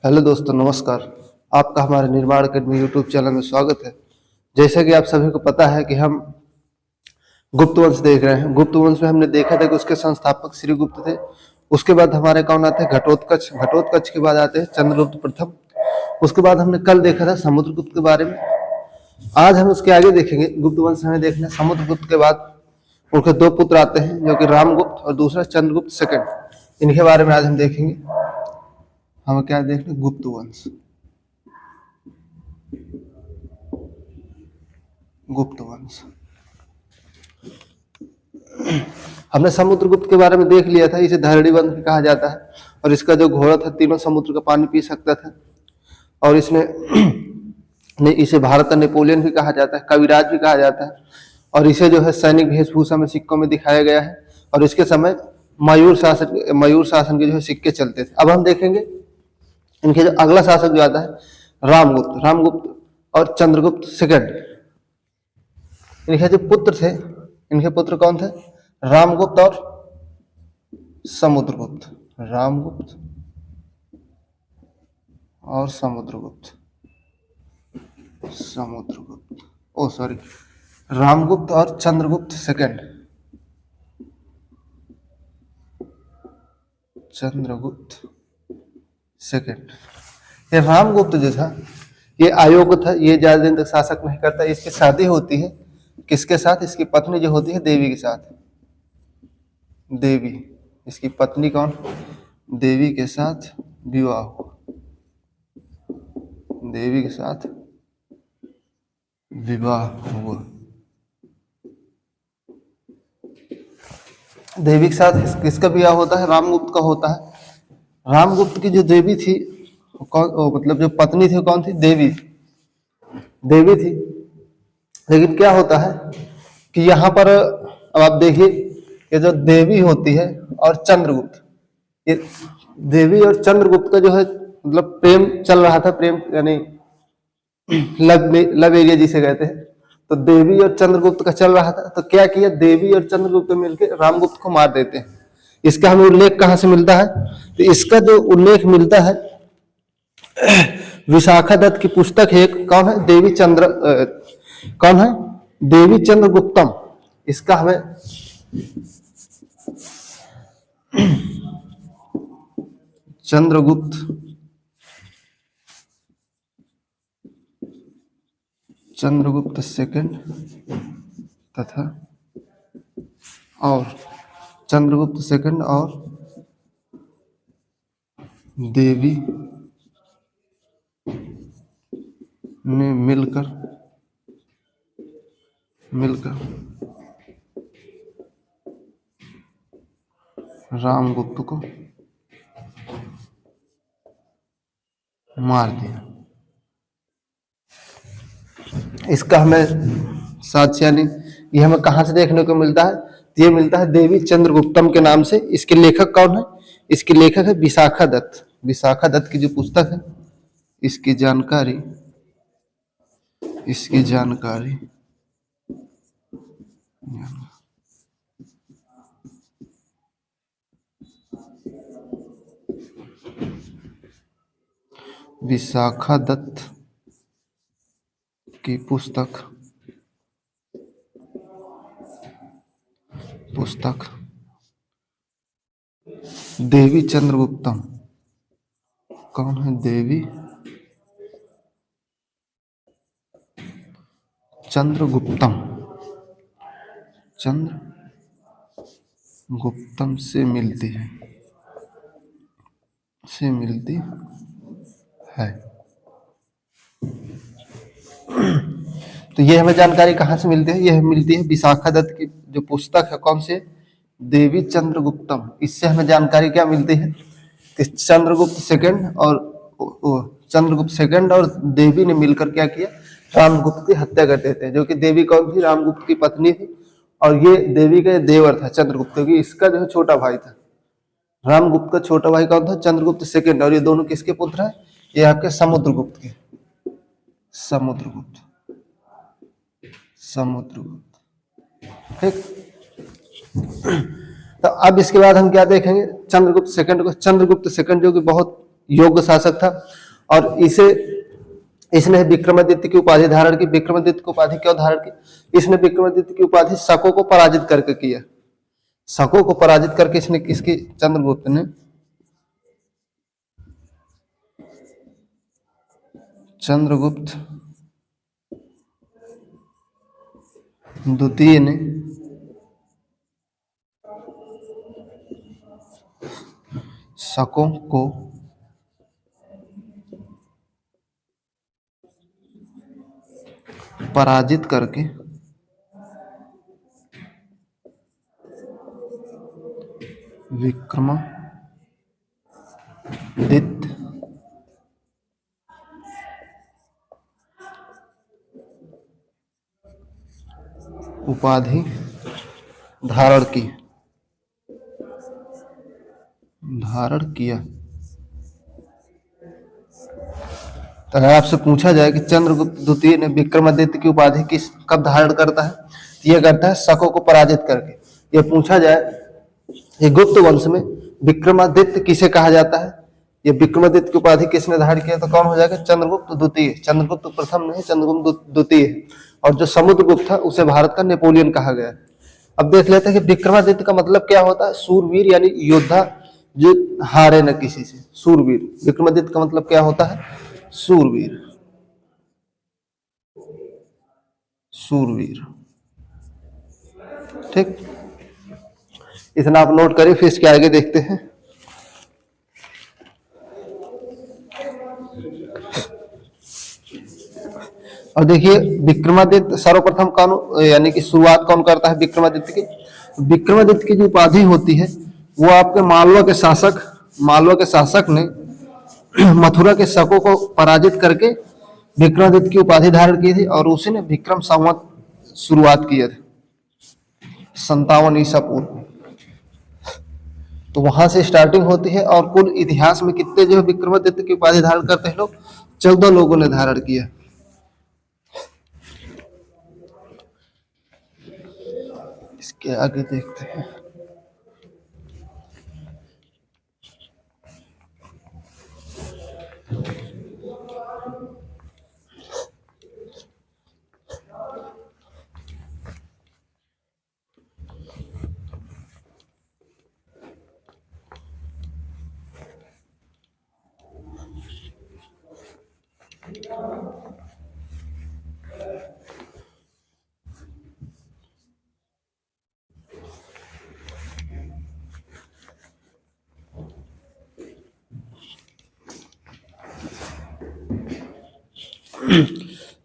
Hello दोस्तों, नमस्कार। आपका हमारे निर्माण अकेडमी यूट्यूब चैनल में स्वागत है। जैसे कि आप सभी को पता है कि हम गुप्त वंश देख रहे हैं। गुप्त वंश में हमने देखा था कि उसके संस्थापक श्री गुप्त थे। उसके बाद हमारे कौन आते हैं? घटोत्कच। घटोत्कच के बाद आते हैं चंद्रगुप्त प्रथम। उसके बाद हमने कल देखा था समुद्रगुप्त के बारे में। आज हम उसके आगे देखेंगे। गुप्त वंश हमें देखना है। समुद्रगुप्त के बाद उनके दो पुत्र आते हैं, जो कि रामगुप्त और दूसरा चंद्रगुप्त सेकंड। इनके बारे में आज हम देखेंगे। हम क्या देख रहे हैं? गुप्त वंश। गुप्त वंश हमने समुद्रगुप्त के बारे में देख लिया था। इसे धरणी वंश भी कहा जाता है और इसका जो घोड़ा था तीनों समुद्र का पानी पी सकता था। और इसने इसे भारत का नेपोलियन भी कहा जाता है, कविराज भी कहा जाता है। और इसे जो है सैनिक वेशभूषा में सिक्कों में दिखाया गया है। और इसके समय मयूर शासन के जो है सिक्के चलते थे। अब हम देखेंगे इनके जो अगला शासक जो आता है रामगुप्त और चंद्रगुप्त सेकंड। इनके जो पुत्र थे, इनके पुत्र कौन थे? रामगुप्त और समुद्रगुप्त। रामगुप्त और समुद्रगुप्त। रामगुप्त और चंद्रगुप्त सेकंड। ये रामगुप्त जो था ये अयोग्य था। ये ज्यादा दिन तक शासक नहीं करता। इसकी शादी होती है किसके साथ? इसकी पत्नी जो होती है देवी के साथ। देवी, इसकी पत्नी कौन? देवी के साथ विवाह हुआ। देवी के साथ विवाह हुआ। देवी के साथ किसका विवाह होता है? रामगुप्त का होता है। रामगुप्त की जो देवी थी मतलब जो पत्नी थी कौन थी? देवी थी। लेकिन क्या होता है कि यहाँ पर अब आप देखिए, ये जो देवी होती है और चंद्रगुप्त, ये देवी और चंद्रगुप्त का जो है मतलब प्रेम चल रहा था। प्रेम यानी लव एरिया जिसे कहते हैं। तो देवी और चंद्रगुप्त का चल रहा था। तो क्या किया? देवी और चंद्रगुप्त मिलकर रामगुप्त को मार देते हैं। इसका हमें उल्लेख कहां से मिलता है? तो इसका जो उल्लेख मिलता है विशाखा दत्त की पुस्तक है। कौन है? कौन है? देवी चंद्रगुप्तम। इसका हमें चंद्रगुप्त सेकंड तथा और चंद्रगुप्त सेकंड और देवी ने मिलकर रामगुप्त को मार दिया। इसका हमें साक्ष्य यानी ये हमें कहां से देखने को मिलता है? ये मिलता है देवी चंद्रगुप्तम के नाम से। इसके लेखक कौन है? इसके लेखक है विशाखा दत्त। विशाखा दत्त की जो पुस्तक है इसकी जानकारी विशाखा दत्त की पुस्तक देवी चंद्रगुप्तम। कौन है? देवी चंद्रगुप्तम से मिलती है। तो ये हमें जानकारी कहाँ से मिलती है? यह मिलती है विशाखा दत्त की जो पुस्तक है। कौन से? देवी चंद्रगुप्तम। इससे हमें जानकारी क्या मिलती है कि चंद्रगुप्त सेकंड और देवी ने मिलकर क्या किया? रामगुप्त की हत्या कर देते हैं। जो कि देवी कौन थी? रामगुप्त की पत्नी थी। और ये देवी का देवर था चंद्रगुप्त, क्योंकि इसका जो है छोटा भाई था। रामगुप्त का छोटा भाई कौन था? चंद्रगुप्त सेकंड। और ये दोनों किसके पुत्र हैं? ये आपके समुद्रगुप्त के। समुद्रगुप्त, ठीक। तो अब इसके बाद हम क्या देखेंगे? चंद्रगुप्त सेकंड को। चंद्रगुप्त सेकंड जो कि बहुत योग्य शासक था। और इसने विक्रमादित्य की उपाधि धारण की। विक्रमादित्य की उपाधि क्यों धारण की? इसने विक्रमादित्य की उपाधि शकों को पराजित करके किया। शकों को पराजित करके इसने किसकी? चंद्रगुप्त ने चंद्रगुप्त द्वितीय ने शकों को पराजित करके विक्रमादित्य उपाधि धारण किया। तो अगर आपसे पूछा जाए कि चंद्रगुप्त द्वितीय ने विक्रमादित्य की उपाधि कब धारण करता है, तो यह करता है शकों को पराजित करके। यह पूछा जाए कि गुप्त वंश में विक्रमादित्य किसे कहा जाता है, ये विक्रमादित्य की उपाधि किसने धारण किया, तो कौन हो जाएगा? चंद्रगुप्त द्वितीय। चंद्रगुप्त प्रथम नहीं, चंद्रगुप्त द्वितीय। और जो समुद्रगुप्त था उसे भारत का नेपोलियन कहा गया। अब देख लेते हैं कि विक्रमादित्य का मतलब क्या होता है। सूरवीर यानी योद्धा जो हारे न किसी से, सूरवीर। विक्रमादित्य का मतलब क्या होता है? सूरवीर। सूरवीर, ठीक। इतना आप नोट करिए, फिर इसके आगे देखते हैं। और देखिए विक्रमादित्य सर्वप्रथम कौन, यानी कि शुरुआत कौन करता है विक्रमादित्य की? विक्रमादित्य की जो उपाधि होती है वो आपके मालवा के शासक ने मथुरा के शकों को पराजित करके विक्रमादित्य की उपाधि धारण की थी। और उसी ने विक्रम संवत शुरुआत किया था 57 ईसा पूर्व। तो वहां से स्टार्टिंग होती है। और कुल इतिहास में कितने जो है विक्रमादित्य की उपाधि धारण करते हैं लोग? 14 लोगों ने धारण किया। इसके आगे देखते हैं।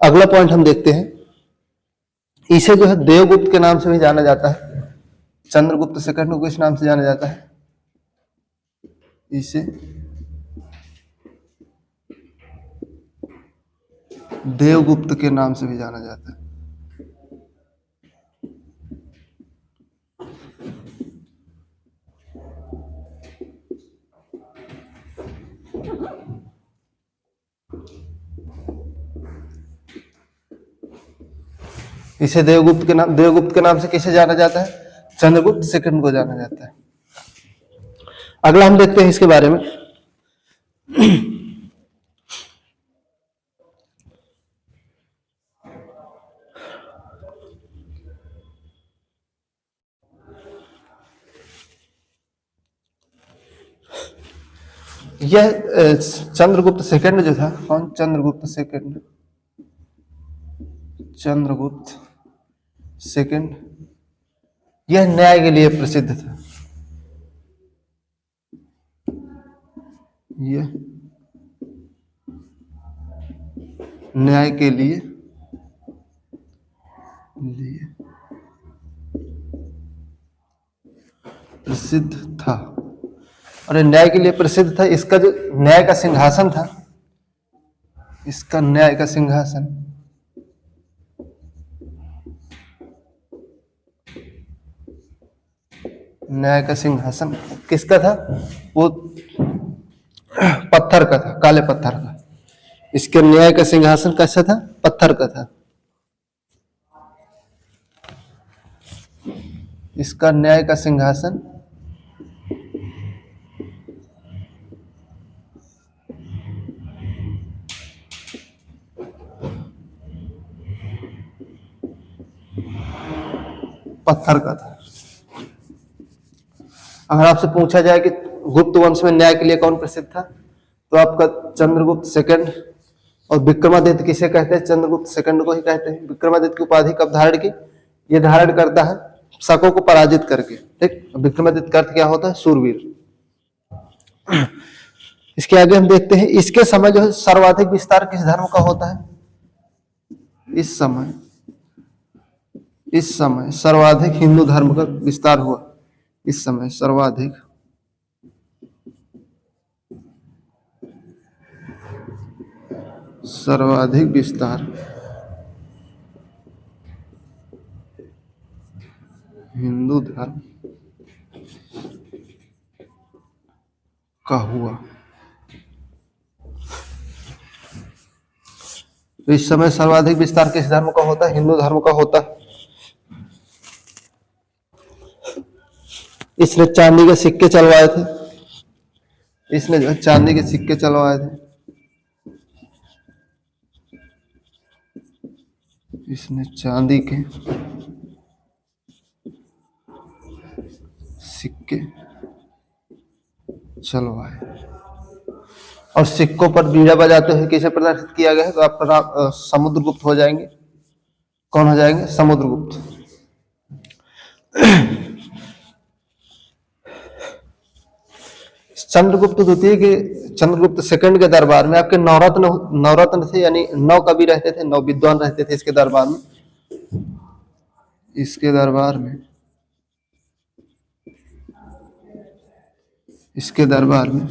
अगला पॉइंट हम देखते हैं। इसे जो है देवगुप्त के नाम से भी जाना जाता है। चंद्रगुप्त सेकंड को इस नाम से जाना जाता है। इसे देवगुप्त के नाम से भी जाना जाता है। इसे देवगुप्त के नाम से किसे जाना जाता है? चंद्रगुप्त सेकंड को जाना जाता है। अगला हम देखते हैं इसके बारे में। यह चंद्रगुप्त सेकंड जो था, कौन? चंद्रगुप्त सेकंड यह न्याय के लिए प्रसिद्ध था। यह न्याय के लिए प्रसिद्ध था। और न्याय के लिए प्रसिद्ध था। इसका जो न्याय का सिंहासन था, इसका न्याय का सिंहासन किसका था? वो पत्थर का था, काले पत्थर का। इसके न्याय का सिंहासन कैसा था? पत्थर का था। इसका न्याय का सिंहासन पत्थर का था। अगर आपसे पूछा जाए कि गुप्त वंश में न्याय के लिए कौन प्रसिद्ध था, तो आपका चंद्रगुप्त सेकंड। और विक्रमादित्य किसे कहते हैं? चंद्रगुप्त सेकंड को ही कहते हैं। विक्रमादित्य की उपाधि कब धारण की? ये धारण करता है शकों को पराजित करके। ठीक, विक्रमादित्य का अर्थ क्या होता है? सूरवीर। इसके आगे हम देखते हैं, इसके समय जो है सर्वाधिक विस्तार किस धर्म का होता है? इस समय सर्वाधिक हिंदू धर्म का विस्तार हुआ। इस समय सर्वाधिक विस्तार हिंदू धर्म का हुआ। तो इस समय सर्वाधिक विस्तार किस धर्म का होता है? हिंदू धर्म का होता है। इसने चांदी के सिक्के चलवाए थे। इसने जो चांदी के सिक्के चलवाए थे, इसने चांदी के सिक्के चलवाए। और सिक्कों पर बीड़ा बजाते हुए किसे प्रदर्शित किया गया है? तो आपका समुद्रगुप्त हो जाएंगे। कौन हो जाएंगे? समुद्रगुप्त। चंद्रगुप्त द्वितीय के, चंद्रगुप्त सेकंड के दरबार में आपके नवरत्न थे, यानी 9 कवि रहते थे, 9 विद्वान रहते थे इसके दरबार में। इसके दरबार में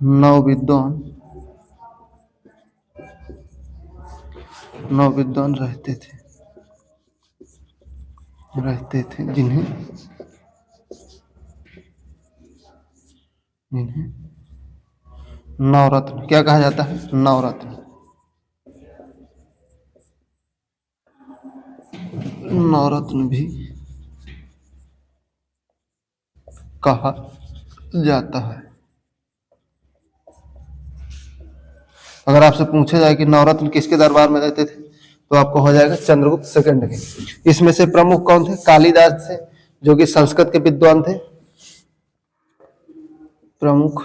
9 विद्वान रहते थे जिन्हें नवरत्न क्या कहा जाता है? नवरत्न भी कहा जाता है। अगर आपसे पूछा जाए कि नवरत्न किसके दरबार में रहते थे, तो आपको हो जाएगा चंद्रगुप्त सेकंड के। इसमें से प्रमुख कौन थे? कालिदास थे, जो कि संस्कृत के विद्वान थे। प्रमुख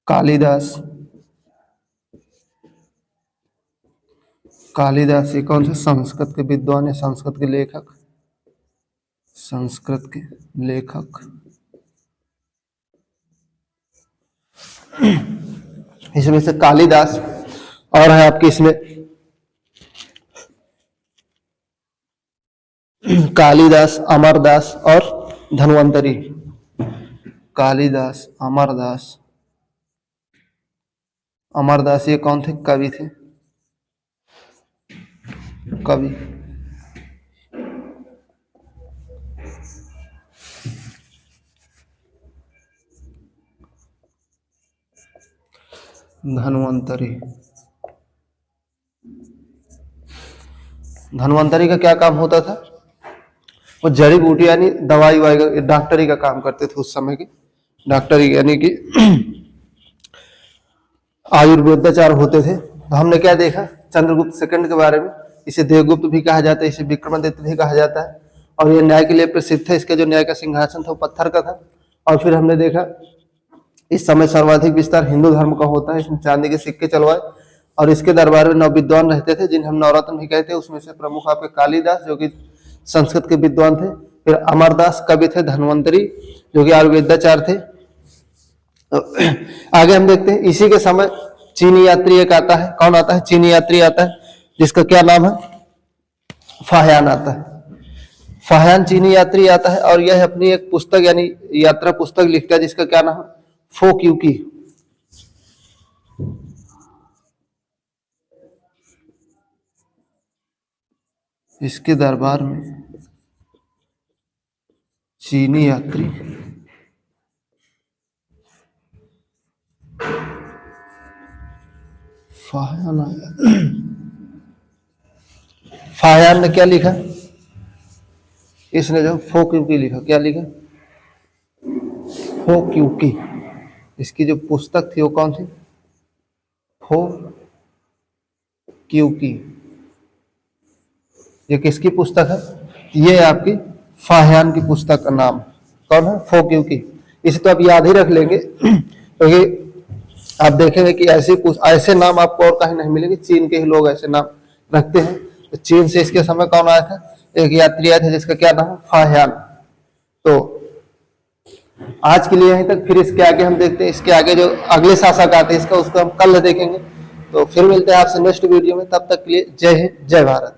कालिदास ये कौन थे? संस्कृत के विद्वान है, संस्कृत के लेखक। इसमें से कालिदास, और है आपके इसमें कालिदास, अमरदास और धन्वंतरी। कालिदास, अमरदास ये कौन थे? कवि थे। धन्वंतरी का क्या काम होता था? वो जड़ी बूटी यानी दवाई वाई का, डॉक्टरी का काम करते थे उस समय की। डॉक्टरी यानी कि आयुर्वेदाचार होते थे। तो हमने क्या देखा चंद्रगुप्त सेकंड के बारे में? इसे देवगुप्त भी कहा जाता है, इसे विक्रमादित्य भी कहा जाता है। और ये न्याय के लिए प्रसिद्ध है। इसका जो न्याय का सिंहासन था वो पत्थर का था। और फिर हमने देखा इस समय सर्वाधिक विस्तार हिंदू धर्म का होता है। इसने चांदी के सिक्के चलवाए और इसके दरबार में 9 विद्वान रहते थे, जिन्हें हम नवरत्न भी कहते हैं। उसमें से प्रमुख आपके कालिदास, जो कि संस्कृत के विद्वान थे। फिर अमरदास कवि थे, धन्वंतरी जो कि आयुर्वेदाचार थे। आगे हम देखते हैं इसी के समय चीनी यात्री एक आता है। कौन आता है? चीनी यात्री आता है, जिसका क्या नाम है? फाह्यान आता है। फाह्यान चीनी यात्री आता है और यह अपनी एक पुस्तक यानी यात्रा पुस्तक लिखता है, जिसका क्या नाम है? फोक यूकी। इसके दरबार में चीनी यात्री फाह्यान ने क्या लिखा? इसने जो फोक यूकी लिखा। क्या लिखा? फोक यूकी। इसकी जो पुस्तक थी वो कौन सी? फो क्यू की, ये किसकी पुस्तक है? ये आपकी फाहियान की पुस्तक का नाम कौन है? फो क्यू की। इसे तो आप याद ही रख लेंगे क्योंकि आप देखेंगे कि ऐसे नाम आपको और कहीं नहीं मिलेंगे, चीन के ही लोग ऐसे नाम रखते हैं। तो चीन से इसके समय कौन आया था? एक यात्री आया था जिसका क्या नाम है? फाहियान। तो आज के लिए यहीं तक, फिर इसके आगे हम देखते हैं, इसके आगे जो अगले शासक आते हैं इसका उसको हम कल देखेंगे। तो फिर मिलते हैं आपसे नेक्स्ट वीडियो में, तब तक के लिए जय हिंद जय भारत।